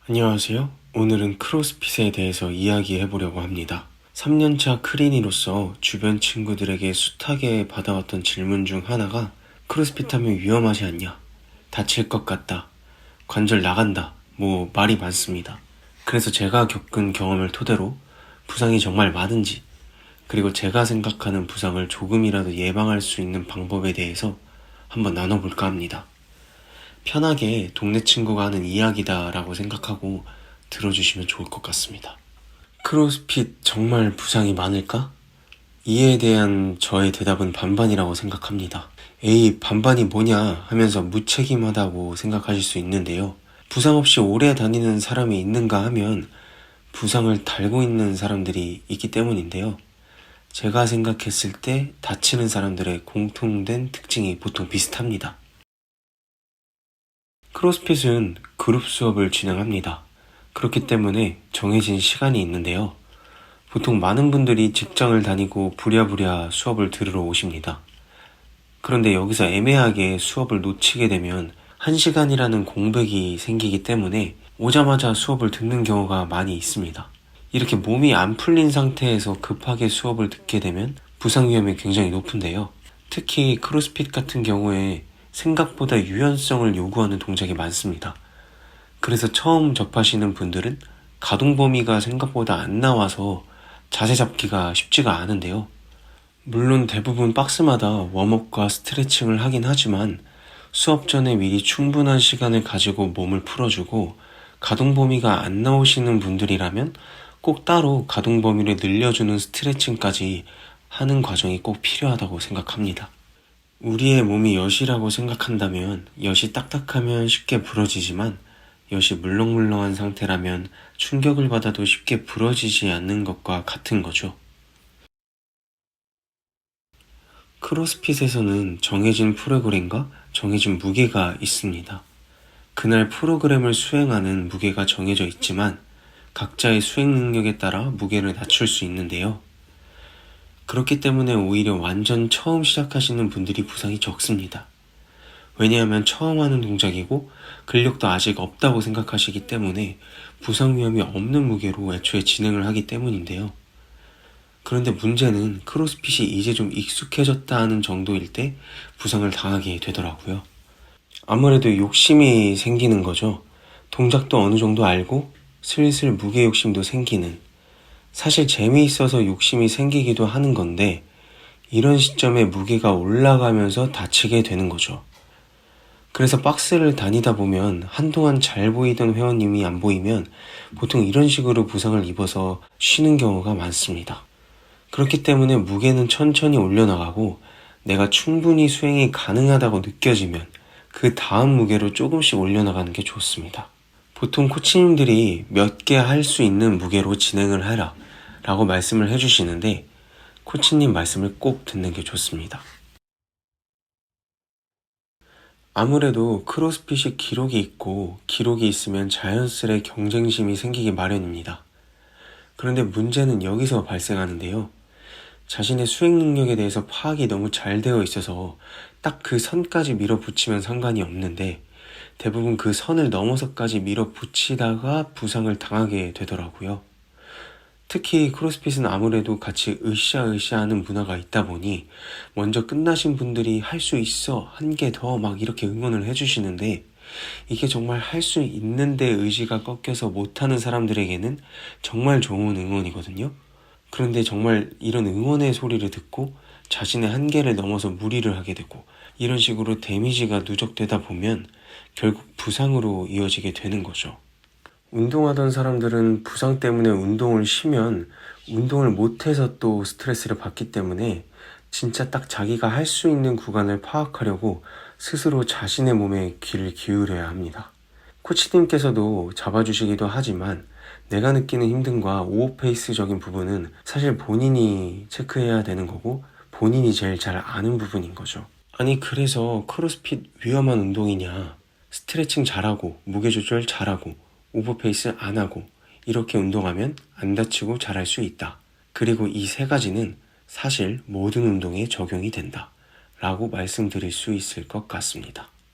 안녕하세요. 오늘은 크로스핏에 대해서 이야기해 보려고 합니다. 3년차 크린이로서 주변 친구들에게 숱하게 받아왔던 질문 중 하나가 크로스핏 하면 위험하지 않냐? 다칠 것 같다. 관절 나간다. 뭐 말이 많습니다. 그래서 제가 겪은 경험을 토대로 부상이 정말 많은지, 그리고 제가 생각하는 부상을 조금이라도 예방할 수 있는 방법에 대해서 한번 나눠볼까 합니다. 편하게 동네 친구가 하는 이야기다 라고 생각하고 들어주시면 좋을 것 같습니다. 크로스핏 정말 부상이 많을까? 이에 대한 저의 대답은 반반이라고 생각합니다. 에이, 반반이 뭐냐 하면서 무책임하다고 생각하실 수 있는데요. 부상 없이 오래 다니는 사람이 있는가 하면 부상을 달고 있는 사람들이 있기 때문인데요. 제가 생각했을 때 다치는 사람들의 공통된 특징이 보통 비슷합니다. 크로스핏은 그룹 수업을 진행합니다. 그렇기 때문에 정해진 시간이 있는데요. 보통 많은 분들이 직장을 다니고 부랴부랴 수업을 들으러 오십니다. 그런데 여기서 애매하게 수업을 놓치게 되면 1시간이라는 공백이 생기기 때문에 오자마자 수업을 듣는 경우가 많이 있습니다. 이렇게 몸이 안 풀린 상태에서 급하게 수업을 듣게 되면 부상 위험이 굉장히 높은데요. 특히 크로스핏 같은 경우에 생각보다 유연성을 요구하는 동작이 많습니다. 그래서 처음 접하시는 분들은 가동 범위가 생각보다 안 나와서 자세 잡기가 쉽지가 않은데요. 물론 대부분 박스마다 웜업과 스트레칭을 하긴 하지만 수업 전에 미리 충분한 시간을 가지고 몸을 풀어주고 가동 범위가 안 나오시는 분들이라면 꼭 따로 가동 범위를 늘려주는 스트레칭까지 하는 과정이 꼭 필요하다고 생각합니다. 우리의 몸이 엿이라고 생각한다면 엿이 딱딱하면 쉽게 부러지지만 엿이 물렁물렁한 상태라면 충격을 받아도 쉽게 부러지지 않는 것과 같은 거죠. 크로스핏에서는 정해진 프로그램과 정해진 무게가 있습니다. 그날 프로그램을 수행하는 무게가 정해져 있지만 각자의 수행 능력에 따라 무게를 낮출 수 있는데요. 그렇기 때문에 오히려 완전 처음 시작하시는 분들이 부상이 적습니다. 왜냐하면 처음 하는 동작이고 근력도 아직 없다고 생각하시기 때문에 부상 위험이 없는 무게로 애초에 진행을 하기 때문인데요. 그런데 문제는 크로스핏이 이제 좀 익숙해졌다 하는 정도일 때 부상을 당하게 되더라고요. 아무래도 욕심이 생기는 거죠. 동작도 어느 정도 알고 슬슬 무게 욕심도 생기는, 사실 재미있어서 욕심이 생기기도 하는 건데 이런 시점에 무게가 올라가면서 다치게 되는 거죠. 그래서 박스를 다니다 보면 한동안 잘 보이던 회원님이 안 보이면 보통 이런 식으로 부상을 입어서 쉬는 경우가 많습니다. 그렇기 때문에 무게는 천천히 올려나가고 내가 충분히 수행이 가능하다고 느껴지면 그 다음 무게로 조금씩 올려나가는 게 좋습니다. 보통 코치님들이 몇 개 할 수 있는 무게로 진행을 해라 라고 말씀을 해주시는데 코치님 말씀을 꼭 듣는 게 좋습니다. 아무래도 크로스핏이 기록이 있고 기록이 있으면 자연스레 경쟁심이 생기기 마련입니다. 그런데 문제는 여기서 발생하는데요. 자신의 수행 능력에 대해서 파악이 너무 잘 되어 있어서 딱 그 선까지 밀어붙이면 상관이 없는데 대부분 그 선을 넘어서까지 밀어붙이다가 부상을 당하게 되더라고요. 특히 크로스핏은 아무래도 같이 으쌰으쌰 하는 문화가 있다 보니 먼저 끝나신 분들이 할 수 있어, 한 개 더 막 이렇게 응원을 해주시는데 이게 정말 할 수 있는데 의지가 꺾여서 못하는 사람들에게는 정말 좋은 응원이거든요. 그런데 정말 이런 응원의 소리를 듣고 자신의 한계를 넘어서 무리를 하게 되고 이런 식으로 데미지가 누적되다 보면 결국 부상으로 이어지게 되는 거죠. 운동하던 사람들은 부상 때문에 운동을 쉬면 운동을 못해서 또 스트레스를 받기 때문에 진짜 딱 자기가 할 수 있는 구간을 파악하려고 스스로 자신의 몸에 귀를 기울여야 합니다. 코치님께서도 잡아주시기도 하지만 내가 느끼는 힘듦과 오버페이스적인 부분은 사실 본인이 체크해야 되는 거고 본인이 제일 잘 아는 부분인 거죠. 아니, 그래서 크로스핏 위험한 운동이냐? 스트레칭 잘하고 무게 조절 잘하고 오버페이스 안 하고 이렇게 운동하면 안 다치고 잘할 수 있다. 그리고 이 세 가지는 사실 모든 운동에 적용이 된다 라고 말씀드릴 수 있을 것 같습니다.